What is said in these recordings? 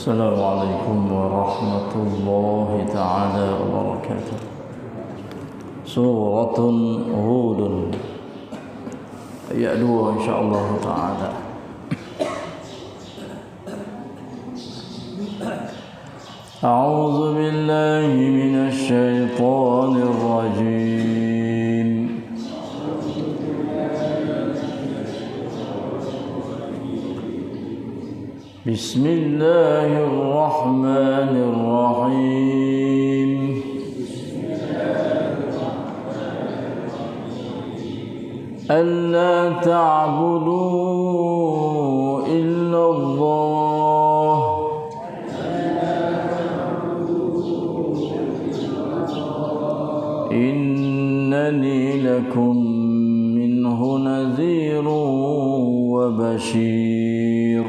السلام عليكم ورحمة الله تعالى وبركاته. سورة هود ayat 2 insyaallah taala. أعوذ بالله من الشيطان الرجيم. بسم الله الرحمن الرحيم. ألا تعبدوا إلا الله إنني لكم منه نذير وبشير.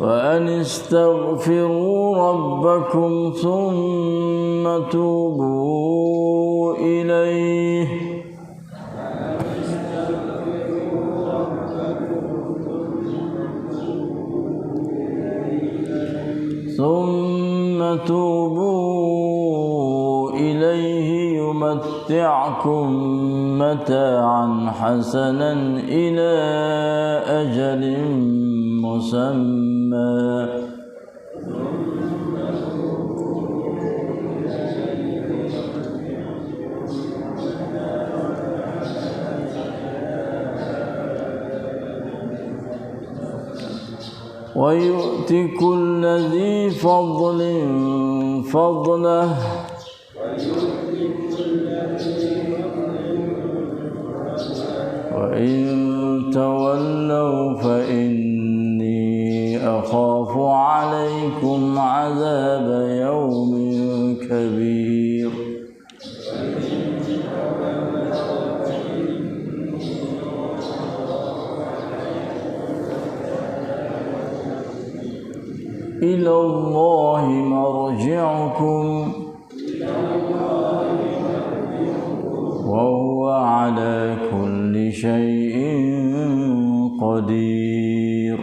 وأن استغفروا ربكم ثم توبوا إليه يمتعكم متاعا حسنا إلى أجل مسمى ويؤتي كل ذي فضل فضله وإن تولوا فإني أخاف عليكم عذاب يوم كبير. إلى الله مرجعكم وهو على كل شيء قدير.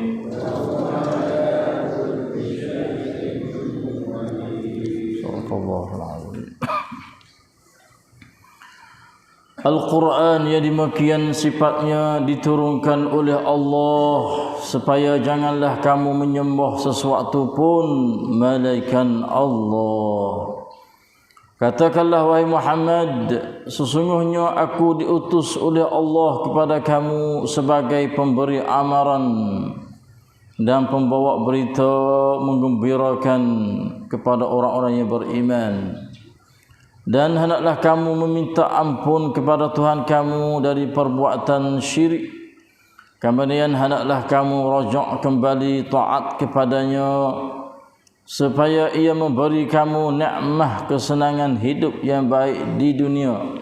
Al-Quran yang demikian sifatnya diturunkan oleh Allah supaya janganlah kamu menyembah sesuatu pun melainkan Allah. Katakanlah wahai Muhammad, sesungguhnya aku diutus oleh Allah kepada kamu sebagai pemberi amaran dan pembawa berita menggembirakan kepada orang-orang yang beriman. Dan hendaklah kamu meminta ampun kepada Tuhan kamu dari perbuatan syirik. Kemudian hendaklah kamu rajak kembali taat kepadanya supaya ia memberi kamu nikmat kesenangan hidup yang baik di dunia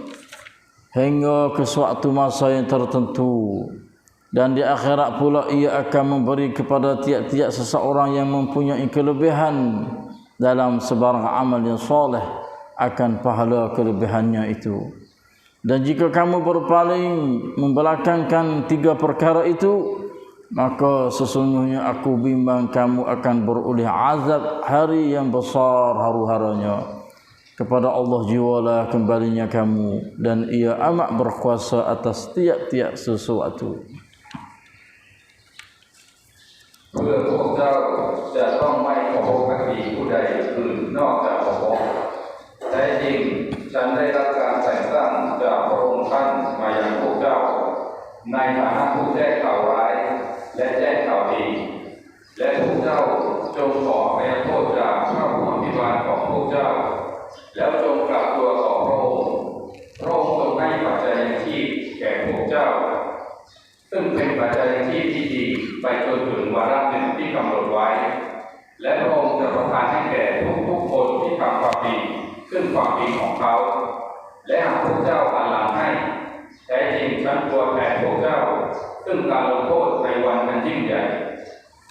hingga ke suatu masa yang tertentu, dan di akhirat pula ia akan memberi kepada tiap-tiap seseorang yang mempunyai kelebihan dalam sebarang amal yang soleh akan pahala kelebihannya itu. Dan jika kamu berpaling membelakangkan 3 perkara itu, maka sesungguhnya aku bimbang kamu akan beroleh azab hari yang besar haru-haranya. Kepada Allah jiwalah kembalinya kamu, dan ia amat berkuasa atas tiap-tiap sesuatu. เมื่อพวกเจ้าจะต้องไม่เคารพภักดีผู้ใดอื่นนอกจากพระองค์แท้จริงฉันได้รับการแต่งตั้งจากพระองค์ท่านมายังพวกเจ้าในฐานะผู้แจ้งข่าวร้ายและแจ้งข่าวดีและพวกเจ้าจงขออภัยโทษจากพระผู้อภิบาลของพวกเจ้าแล้วจงกลับตัวต่อพระองค์พระองค์ทรงให้ปัจจัยยังชีพแก่พวกเจ้าซึ่งเป็นปัจจัยยังชีพที่ดีไปจนถึงวาระหนึ่งที่กำหนดไว้และพระองค์จะประทานให้แก่ทุกคนที่ทำความดีซึ่งความดีของเขาและหากพวกเจ้าหันหลังให้แท้จริงฉันกลัวแทนพวกเจ้าซึ่งการลงโทษในวันนั้นยิ่งใหญ่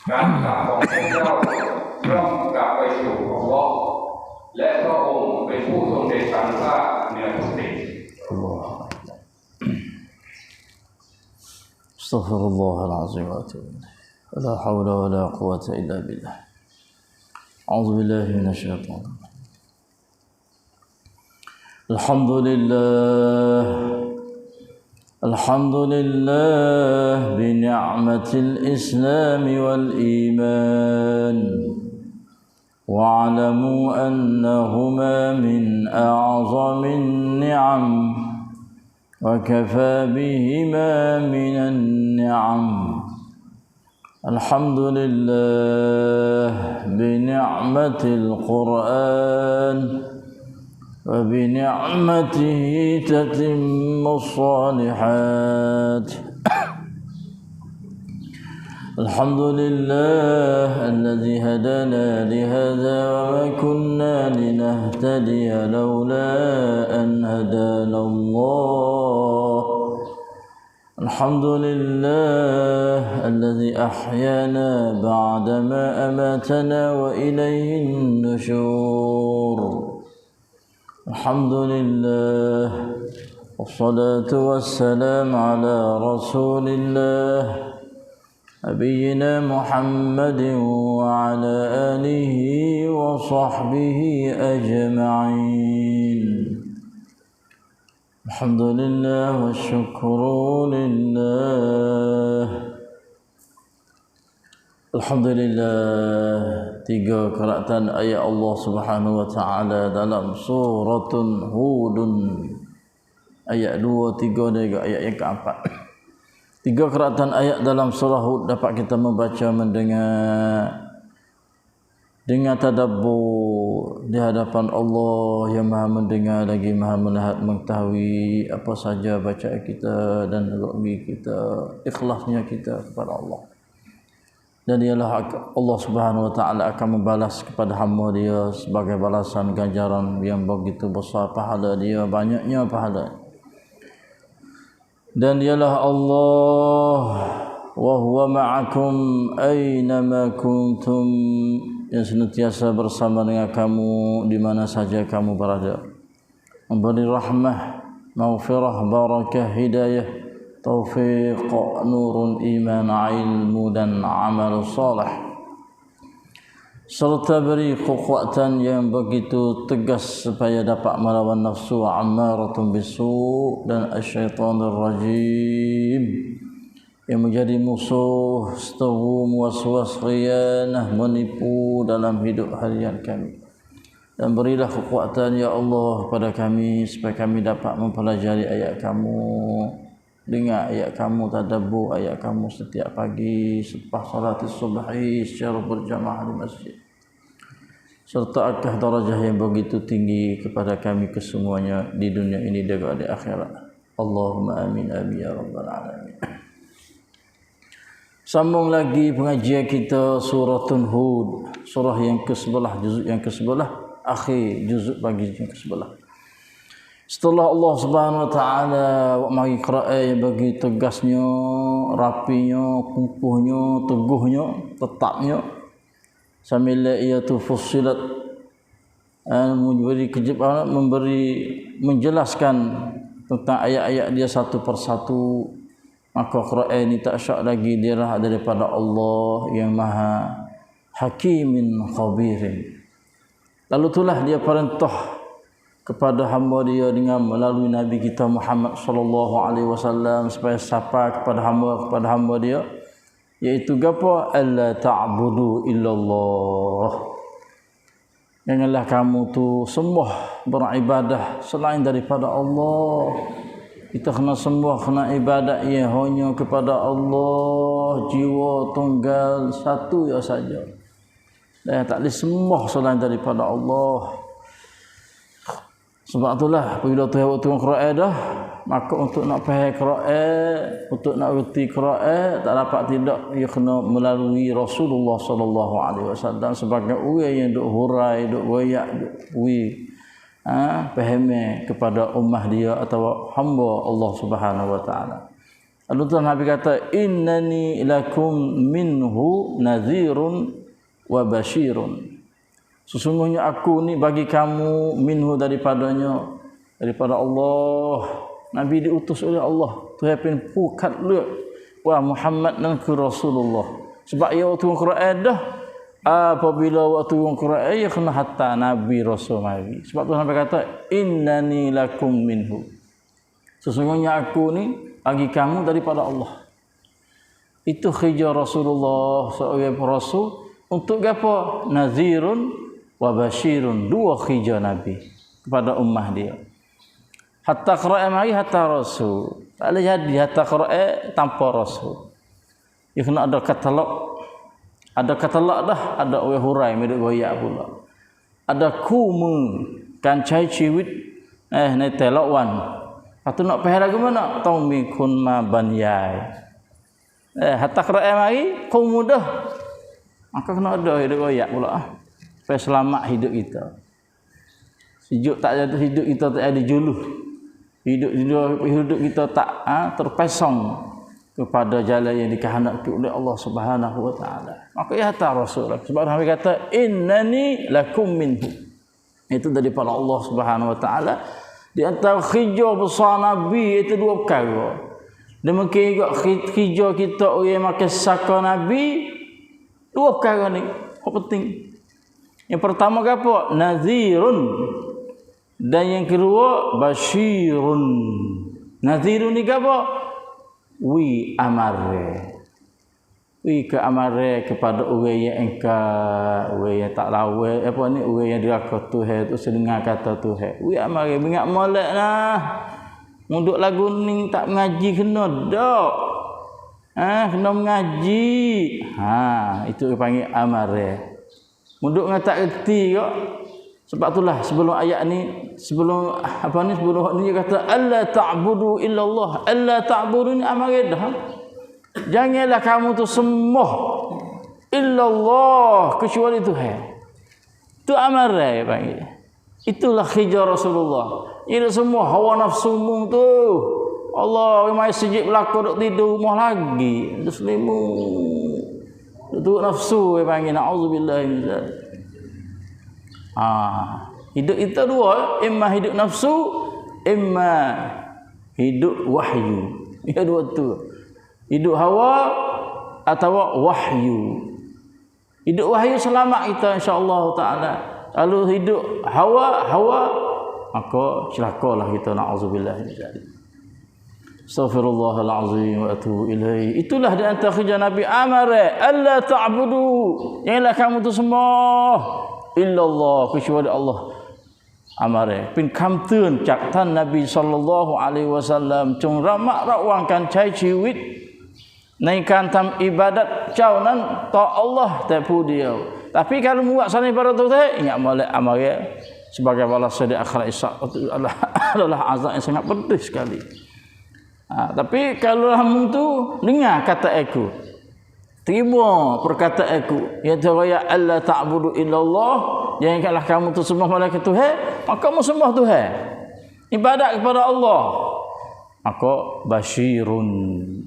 การกลับของพวกเจ้าย่อมกลับไปสู่อัลเลาะห์และพระองค์เป็นผู้ทรงเดชานุภาพเหนือทุกสิ่ง Astaghfirullahalazim wa atubu ilaih. La haula wa la quwwata illa billah. A'udzu billahi minasyaitonir rajim. Alhamdulillah bi ni'matil Islam wal iman. Wa'lamu annahuma min a'zamin ni'am. وكفى بهما من النعم الحمد لله بنعمة القرآن وبنعمته تتم الصالحات الحمد لله الذي هدانا لهذا وما كنا لنهتدي لولا أن هدانا الله الحمد لله الذي أحيانا بعدما أماتنا وإليه النشور الحمد لله والصلاة والسلام على رسول الله نبينا محمد وعلى آله وصحبه أجمعين الحمد لله والشكر لله. Alhamdulillah, 3 keratan ayat Allah Subhanahu wa taala dalam suratun Hudun ayat 2, 3 dan ayat yang keempat. 3 keratan ayat dalam surah Hud dapat kita membaca, mendengar dengan tadabbur di hadapan Allah yang Maha mendengar lagi Maha melihat, mengetahui apa saja bacaan kita dan rukmi kita, ikhlasnya kita kepada Allah. Dan dialah Allah Subhanahu wa taala akan membalas kepada hamba dia sebagai balasan ganjaran yang begitu besar pahala dia, banyaknya pahala. Dan dialah Allah wa huwa ma'akum aina ma kuntum, yang senantiasa bersama dengan kamu di mana saja kamu berada, memberi rahmah, maghfirah, barakah, hidayah, taufiq, nurun, iman, ilmu dan amal salih, serta beri kekuatan yang begitu tegas supaya dapat melawan nafsu ammaratun bisu dan asyaitanir rajim yang menjadi musuh, setahum, waswas, khianah, menipu dalam hidup harian kami. Dan berilah kekuatan ya Allah kepada kami supaya kami dapat mempelajari ayat kamu, dengar ayat kamu, tadabbur ayat kamu setiap pagi selepas salat subuh secara berjamaah di masjid, serta akah darajah yang begitu tinggi kepada kami kesemuanya di dunia ini dan di akhirat. Allahumma amin amin ya rabbal alamin. Sambung lagi pengajian kita suratun Hud, surah yang ke-11, juzuk yang ke-11, akhir juzuk bagi yang ke-11. Setelah Allah Subhanahu wa taala mari qira'ah yang bagi tegasnya, rapinya, kukuhnya, teguhnya, tetapnya, sambil ia tu fussilat, memberi menjelaskan tentang ayat-ayat dia satu persatu, maka qira'ah ini tak syak lagi dirah daripada Allah yang Maha Hakimin Khabirin. Lalu itulah dia perintah kepada hamba dia dengan melalui Nabi kita Muhammad sallallahu alaihi wasallam supaya sapa kepada hamba dia, iaitu gapo? Alla ta'budu illallah. Janganlah kamu tu sembah, beribadah selain daripada Allah. Kita kena sembah, kena ibadat ia hanya kepada Allah, jiwa tunggal satu ya saja. Dan tak boleh sembah selain daripada Allah. Sebab itulah bila Tuhan waktu Quran dah, maka untuk nak faham Quran, untuk nak reti Quran, tak dapat tidak, ia kena melalui Rasulullah sallallahu alaihi wasallam sebagai orang yang duk hurai, duk royak, duk faham kepada ummah dia atau hamba Allah Subhanahu wa taala. Lalu Tuhan Nabi kata, innani lakum minhu nadhirun wa basyirun. Sesungguhnya aku ni bagi kamu minhu daripadanya, daripada Allah. Nabi diutus oleh Allah. Tuhan pun pukat le wa Muhammad dan ke Rasulullah. Sebab ia waktu Quran dah apabila waktu Quran ia kena hatta Nabi Rasul mari. Sebab tu sampai kata innani lakum minhu. Sesungguhnya aku ni bagi kamu daripada Allah. Itu khijah Rasulullah sebagai rasul untuk apa? Nazirun wa basyirun, dua khijah Nabi kepada ummah dia. Hatta Quran mari hatta Rasul. Tak boleh jadi hatta Quran tanpa Rasul. Dia kena ada katalog. Ada katalog dah, ada orang hurai medek goyak pula. Ada kumu kan cai ciwit ni telokwan. Patu nak pahal lagu mana? Taumi kun ma banyai. Hatta Quran mari kumu dah. Maka kena ada hidup goyak pula. Supaya selamat hidup kita. Hidup tak jatuh, hidup kita tak ada juluh. Hidup kita tak terpesong kepada jalan yang dikehendaki oleh Allah Subhanahu wa taala. Maka ya hatta Rasul. Sebab Nabi kata innani lakum minhu. Itu daripada Allah Subhanahu wa taala. Di antara khijah besar Nabi itu dua perkara. Demikian juga khijah kita orang makan saka Nabi, dua perkara ni penting. Yang pertama apa? Nazirun. Dan yang kedua basyirun. Nazirun ni apa? Wi amare. Wi ke amare kepada orang yang engkar, orang yang tak lawa, apa ni, orang yang diraka Tuhan tu sedengar kata Tuhan. Wi amare ingat molek lah. Munduk lagu ni tak mengaji kena dak. Kena mengaji. Itu dipanggil amare. Munduk dengan tak erti kok. Sebab itulah sebelum ayat ni, sebelum ni dia kata alla ta'budu illallah. Alla ta'budu ni amare dah. Janganlah kamu tu sembah illallah kecuali Tuhan. Itu amare panggil. Itulah khijah Rasulullah. Ini semua hawa nafsu mu tu. Allah mai sejik berlaku duk tidur rumah lagi. Duk selimu. Duk nafsu panggil naudzubillah min zalik. Hidup itu dua, imma hidup nafsu, imma hidup wahyu. Ya dua tu. Hidup hawa atau wahyu. Hidup wahyu selamat kita insya-Allah taala. Kalau hidup hawa maka celakalah kita, naudzubillah min zalik. Astaghfirullahal azim wa atubu ilaihi. Itulah di antara khijah Nabi amare alla ta'budu. Janganlah kamu tu sembah illallah kecuali Allah. Amare pin kam tươn chặt thân Nabi sallallahu alaihi wasallam chung ramak rawang kan cai ciwitในการทำ ibadat เจ้านั้นต่อ Allah แต่ผู้เดียว tapi kalau buat salat ibadat tu ingat molek amare sebagai balas di akhirat adalah azab yang sangat pedih sekali. Tapi kalau kamu tu dengar kata aku, terima perkataan aku, iaitu ya alla ta'budu illallah, janganlah kamu tu sembah malaikat Tuhan, maka kamu sembah Tuhan, ibadat kepada Allah, maka basyirun,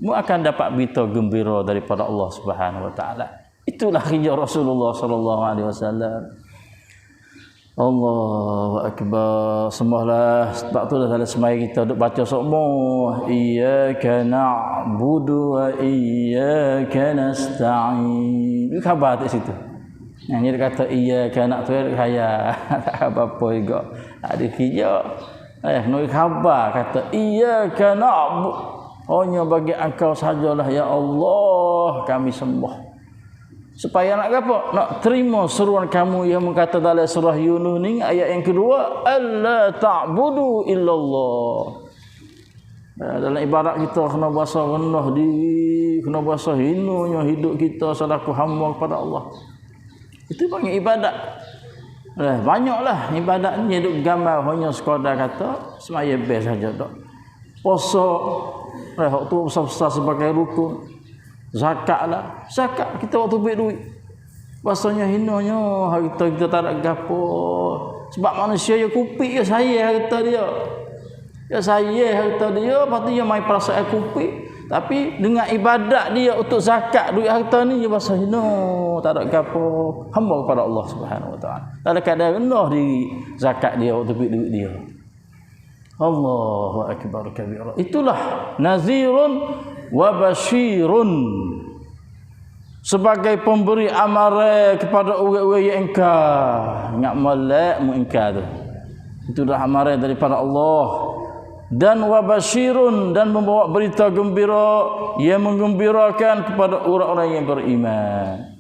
mu akan dapat berita gembira daripada Allah Subhanahu wa taala. Itulah khijah Rasulullah sallallahu alaihi wasallam. Allahu akbar. Sembahlah. Sebab tu dah dalam semai kita duk baca semua iyyaka na'budu wa iyyaka nasta'in. Itu khabar di situ. Yang dia kata iyyaka na'budu kaya tak apa-apa juga. Ada khijah. Nak khabar kata iyyaka na'budu. Hanya bagi engkau sajalah ya Allah kami sembah. Supaya nak apa? Nak terima seruan kamu yang mengata dalam surah Yunus ni ayat yang kedua, alla ta'budu illallah. Dalam ibadat kita kena bahasa rendah diri, kena bahasa hinanya hidup kita selaku hamba kepada Allah. Itu panggil ibadat. Banyaklah ibadat ni duk gambar hanya sekadar kata semaya best saja dak. Puasa waktu besar-besar sebagai rukun. Zakat lah. Zakat kita waktu beri duit. Bahasanya hinanya harta kita tak ada gapo. Sebab manusia ya kupik ya saya harta dia. Ya saya harta dia, lepas tu dia main perasaan kupik. Tapi dengan ibadat dia untuk zakat duit harta ni dia bahasa hina, tak ada gapo. Hamba kepada Allah Subhanahu wa taala. Tak ada kadar rendah diri zakat dia waktu beri duit dia. Allahu akbar kabira. Itulah nazirun wa basyirun, sebagai pemberi amaran kepada orang-orang yang ingkar. Ingat molek mu ingkar tu. Itu dah amaran daripada Allah. Dan wa basyirun, dan membawa berita gembira yang menggembirakan kepada orang-orang yang beriman.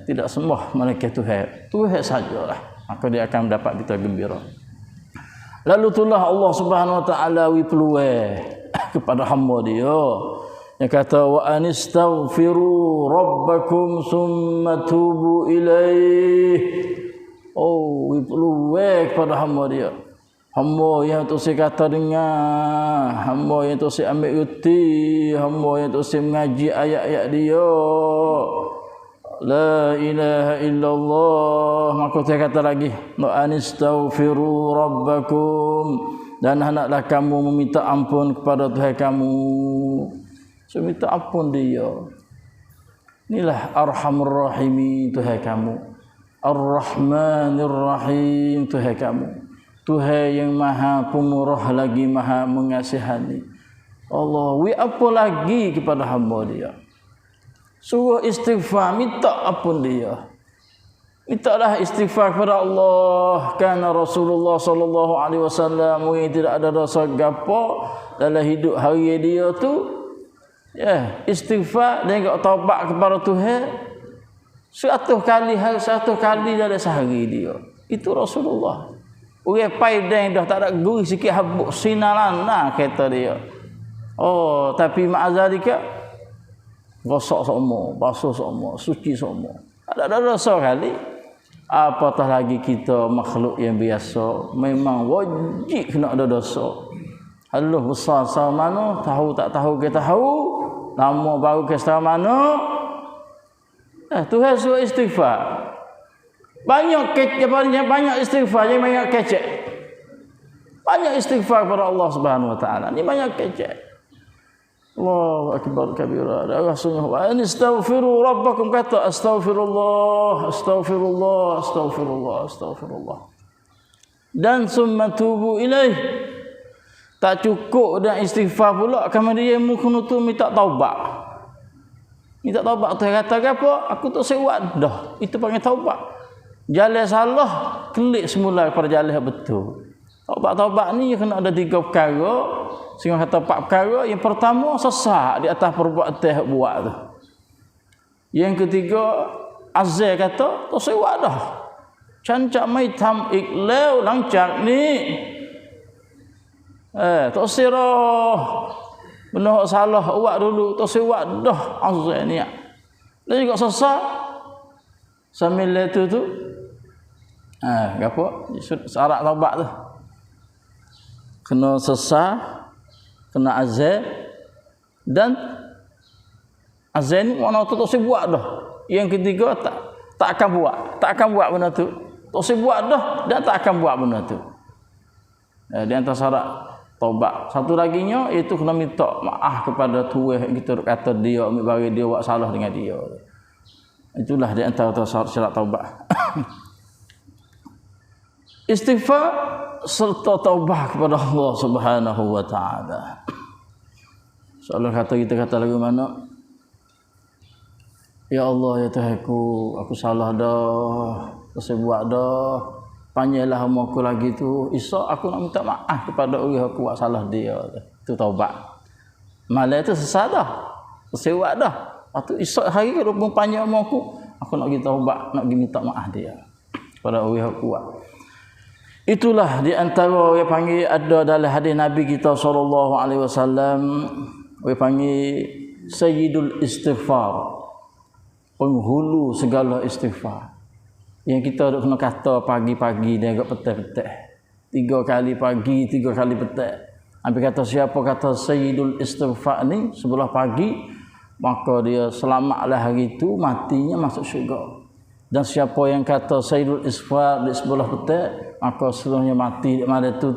Tidak semua malaikat Tuhan sajalah, maka dia akan mendapat berita gembira. Lalu itulah Allah Subhanahu wa taala wi peluang kepada hamba dia. Yang kata wa anistaghfiru rabbakum summa tubu ilaih. Oh, wi peluang kepada hamba dia. Hamba yang tu si kata dengar, hamba yang tu si ambil reti, hamba yang tu si mengaji ayat-ayat dia. La ilaha illallah. Maka saya kata lagi, wa anistaghfiru rabbakum, dan hendaklah kamu meminta ampun kepada Tuhan kamu. So, minta ampun dia. Inilah Arhamur Rahimin Tuhan kamu, Ar-Rahmanir Rahim Tuhan kamu, Tuhan yang maha pemurah lagi maha mengasihani. Allah, wi apa lagi kepada hamba dia? Suruh istighfar, minta ampun dia. Mintalah istighfar kepada Allah. Karena Rasulullah sallallahu alaihi wasallam yang tidak ada dosa gapo dalam hidup hari dia tu, istighfar dan juga taubat kepada Tuhan 100 kali, hari 100 kali dalam sehari dia. Itu Rasulullah. Orang paidang dah tak ada gurih sikit habuk sinalana kata dia. Oh, tapi ma'azalika rosak semua, basuh semua, suci semua. Ada dosa kali. Apatah lagi kita makhluk yang biasa, memang wajib kena ada dosa. Haluh besar sama mana, tahu tak tahu kita tahu, lama baru ke sama mana. Tuhan suruh istighfar. Banyak istighfar, jangan banyak kecek. Banyak istighfar kepada Allah Subhanahu wa taala. Ni banyak kecek. Allahu akbar kabira. Rasulullah wa anistaghfiru rabbakum, kata astaghfirullah, astaghfirullah, astaghfirullah, astaghfirullah. Dan summa tubu ilaih. Tak cukup dan istighfar pula, kemudian mukunutu minta taubat. Minta taubat tu kata apa? Aku tak sewat dah. Itu panggil taubat. Jalan salah, kelik semula pada jalan betul. Taubat ni kena ada 3 perkara. Sehingga kata 4 perkara. Yang pertama, sesak di atas perbuatan yang buat tu. Yang ketiga, azal kata, tak sewak dah. Cancak mai tam iklau langcak ni. Tak sirah. Benda salah buat dulu, tak sewak dah azal ni. Dan juga sesak. Sambil itu tu. Apa? Syarat taubat tu. Kena sesak, kena azal, dan azal ni mana tu tak buat dah. Yang ketiga tak akan buat benda tu. Tak buat dah dan tak akan buat benda tu. Di antara syarat taubat. Satu laginya iaitu kena minta maaf kepada Tuhan kita kata dia ambil bagi dia buat salah dengan dia. Itulah di antara syarat taubat. Istighfar serta taubat kepada Allah Subhanahu wa taala. Soalan kita kata lagu mana? Ya Allah, ya Tuhanku, aku salah dah, aku buat dah. Panjanglah hamba aku lagi tu. Esok aku nak minta maaf kepada orang aku buat salah dia. Itu taubat. Malam itu sesat dah. Buat dah. Lepas tu esok hari ke 20 panjang hamba aku nak pergi taubat, nak pergi minta maaf dia kepada orang aku buat. Itulah di antara yang panggil ada dalam hadis Nabi kita sallallahu alaihi wasallam, yang panggil Sayyidul Istighfar, penghulu segala istighfar. Yang kita kena kata pagi-pagi dan agak petang-petang. 3 kali pagi, 3 kali petang. Habis kata siapa kata Sayyidul Istighfar ni sebelah pagi, maka dia selamatlah hari itu, matinya masuk syurga. Dan siapa yang kata Sayyidul Istighfar di sebelah petang, maka seluruhnya mati di mana tu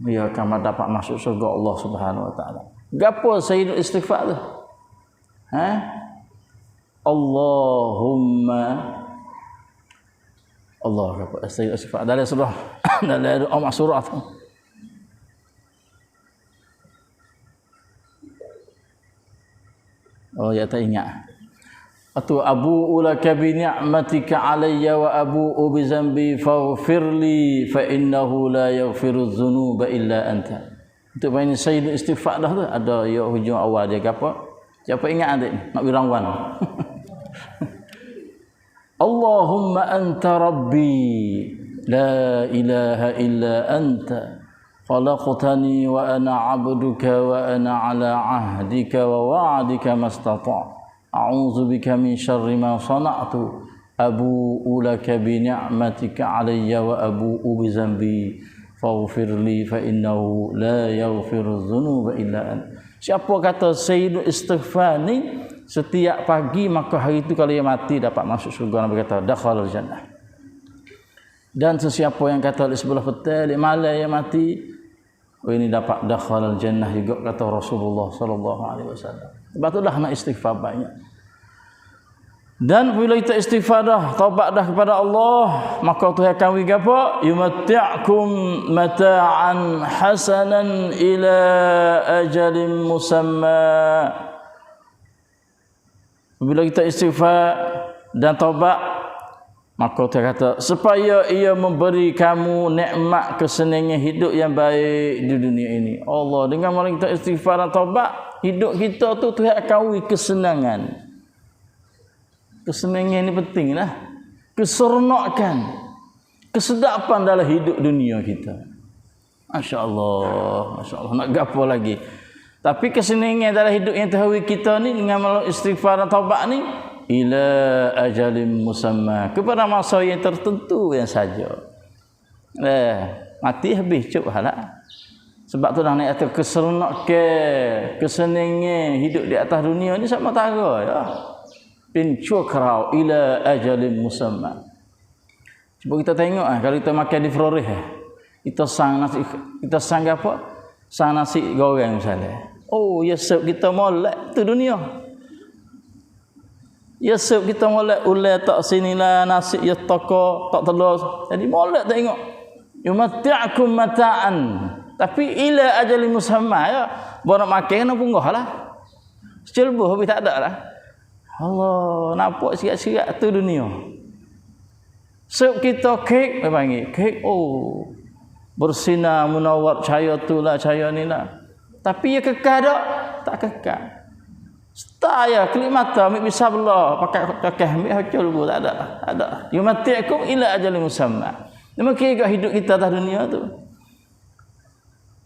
dia akan dapat masuk syurga Allah Subhanahu wa taala. Gapo Sayyidul Istighfar tu? Allahumma Allah kepada Sayyidul Istighfar dari surah dari surah tu. Oh ya tak ingat. Atau abu'u laka bi ni'matika alayya wa abu'u bi zambi faghfirli fa innahu la yaghfiru dzunuba illa anta. Untuk main sayyid istighfar dah tu ada ya hujung awal dia apa? Siapa ingat adik nak wirangwan. Allahumma anta rabbi la ilaha illa anta khalaqtani wa ana 'abduka wa ana 'ala 'ahdika wa wa'dika mastata' a'udzu bika min syarri ma sana'tu abu'u laka bi ni'matika 'alayya wa abu'u bi zambi faghfirli fa innahu la yaghfiru dzunuba illa anta. Siapa kata sayyidul istighfar ni setiap pagi maka hari itu kalau dia mati dapat masuk syurga. Nabi kata dakhalal jannah. Dan sesiapa yang kata di sebelah petang di malam yang mati, oh ini dapat dakhalal jannah juga kata Rasulullah sallallahu alaihi wasallam. Sebab itulah nak istighfar banyak. Dan bila kita istighfar dah, taubat dah kepada Allah, maka Tuhan akan bagi apa? Yumatti'kum mata'an hasanan ila ajalin musamma. Bila kita istighfar dan taubat, maka Tuhan kata supaya ia memberi kamu nikmat kesenangan hidup yang baik di dunia ini. Allah dengan mula kita istighfar dan taubat, hidup kita tu Tuhan akan beri kesenangan. Kesenangan ini penting lah. Keseronokan, kesedapan dalam hidup dunia kita. Masya Allah, Masya Allah. Nak gapo lagi? Tapi kesenangan dalam hidup yang terhawi kita ni dengan melalui istighfar dan taubat ni ila ajalin musamma, kepada masa yang tertentu yang saja. Mati habis cuk halak. Sebab tu dah naik atas keseronokan, kesenangan hidup di atas dunia ni sama tara ya. Bin syukrau ila ajalin musamma. Cuba kita tengok kalau kita makan di Flores kita sang nasi, kita sang apa? Sang nasi goreng misalnya. Oh, ya sup kita molek tu dunia. Ya sup kita molek ulai tak sinilah nasi ya toko tak telur. Jadi molek tengok. Yumatti'kum mata'an. Tapi ila ajalin musamma ya. Baru makan nak punggahlah. Celbuh habis tak ada lah. Allah, nampak siap-siap tu dunia. Sup kita kek, apa panggil? Kek, oh. Bersinar, munawar, cahaya tu lah, cahaya ni lah. Tapi ia kekal tak? Tak kekal. Setaya, kelip mata, ambil bisa belah, pakai kakek, ambil hacul pun, tak ada. Tak ada. Yumatti'kum ila ajalin musamma. Demikian juga hidup kita atas dunia tu.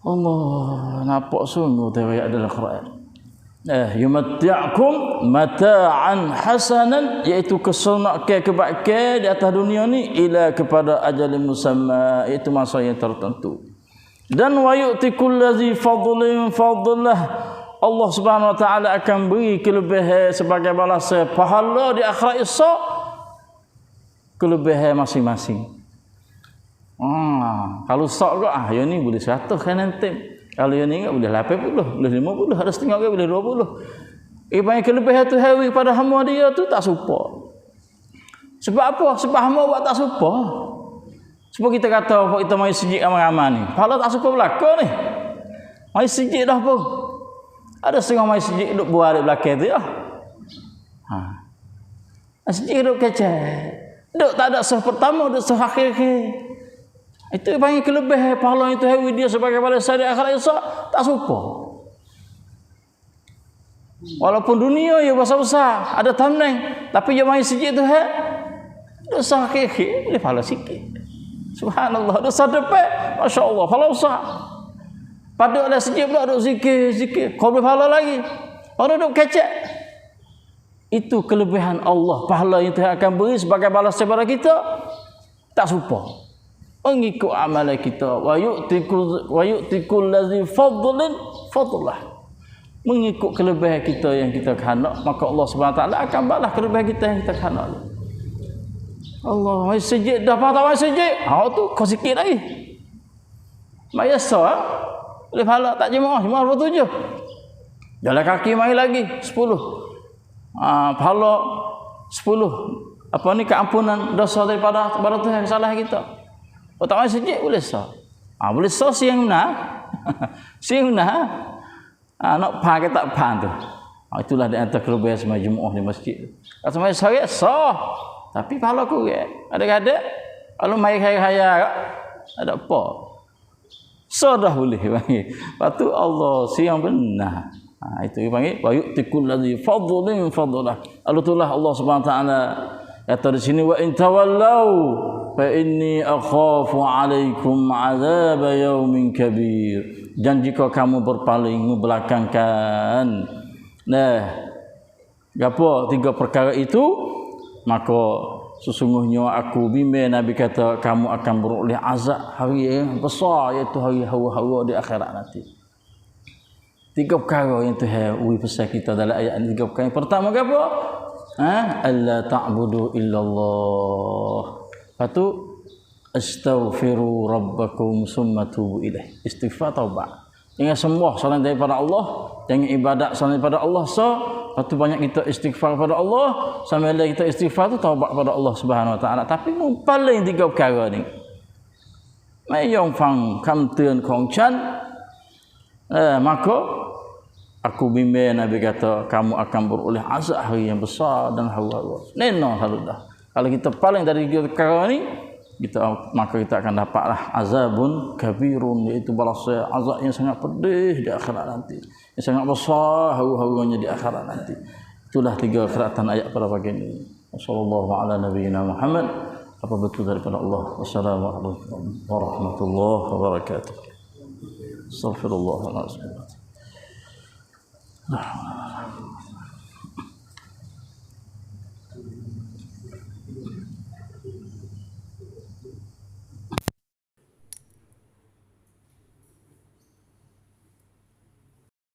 Allah, nampak sungguh terayat dalam Quran. Yumatti'kum mata'an hasanan, iaitu keseronokan kebaikan di atas dunia ni ila kepada ajalin musamma, iaitu masa yang tertentu. Dan wa yu'ti kullazi fadlin fadlah, Allah Subhanahu wa taala akan beri kelebihan sebagai balasan pahala di akhirat esok, kelebihan masing-masing. Kalau sok juga yang ni boleh 100 kan nanti. Kalau yang ni boleh 80, boleh 50, ada setengah boleh 20. Banyak kelebihan tu hawi pada hamba dia tu tak serupa. Sebab apa? Sebab hamba buat tak serupa. Sebab kita kata kita mai sejid amal-amal ni. Pahala tak serupa belaka ni. Mai sejid dah pun. Ada setengah mai sejid duduk buat di belakang tu ya. Sejid duduk kecil. Duduk tak ada sah pertama, duduk sah akhir. Itu banyak kelebihan pahala itu hawi dia sebagai balasan di akhirat esok tak serupa. Walaupun dunia ia besar-besar, ada tamneng, tapi dia main sejid tu dosa kekek boleh pahala sikit. Subhanallah, dosa depan, masya-Allah, pahala besar. Pada ada sejid pula duk zikir, kau boleh pahala lagi. Orang duk kecek. Itu kelebihan Allah, pahala yang Tuhan akan beri sebagai balasan kepada kita tak serupa. Mengikut amalan kita, wa yu'tikul ladzi fadlin fadlah, mengikut kelebihan kita yang kita kehendak, maka Allah Subhanahu wa taala akan balas kelebihan kita yang kita kehendak. Allah, mai sejid dah tak mai sejid, tu kau sikit lagi. Mai asa boleh pahala tak jemaah 57. Jalan kaki mai lagi 10. Pahala 10. Apa ni keampunan dosa daripada Tuhan salah kita. Oh tak main sejid boleh sah. Boleh sah siang nah. Siang nah. Nak pakai tak pan tu. Itulah di antara kelebihan semai Jumaat di masjid. Kalau semai sore sah, tapi kalau kurang ada-ada kalau mai hari-hari ada apa? Sudah boleh panggil. Lepas tu Allah siang benar. Itu dipanggil wa yu'tikul ladzi fadlin fadlah. Allah Subhanahu wa taala kata di sini wa in tawallau fa inni akhafu alaikum azab yaumin kabir. Dan jika kamu berpaling membelakangkan apa tiga perkara itu, maka sesungguhnya aku bimbing Nabi kata kamu akan beroleh azab hari yang besar, iaitu hari hawa-hawa di akhirat nanti. Tiga perkara yang Tuhan pesan kita dalam ayat ini. Tiga perkara. Yang pertama apa? Alla ta'budu illallah. Lepas tu astaghfiru rabbakum summa tubu ilaih. Istighfar taubat. Jangan sembah selain daripada Allah, jangan ibadat selain daripada Allah. Lepas tu banyak kita istighfar kepada Allah, sambil kita istighfar tu taubat kepada Allah Subhanahu wa taala. Tapi paling tiga perkara ni. Mai yong fang kam tuan kong chan. Maka aku bimbing Nabi kata kamu akan beroleh azab hari yang besar dan hawa-hawa. Neno haludah. Kalau kita paling dari tiga perkara ni, maka kita akan dapatlah azabun kabirun, iaitu balasnya azab yang sangat pedih di akhirat nanti, yang sangat besar hawa-hawanya di akhirat nanti. Itulah tiga keratan ayat pada pagi ini. Wassallallahu ala nabiyyina Muhammad. Apa betul daripada Allah. Wassalamualaikum warahmatullahi wabarakatuh. Astaghfirullahaladzim.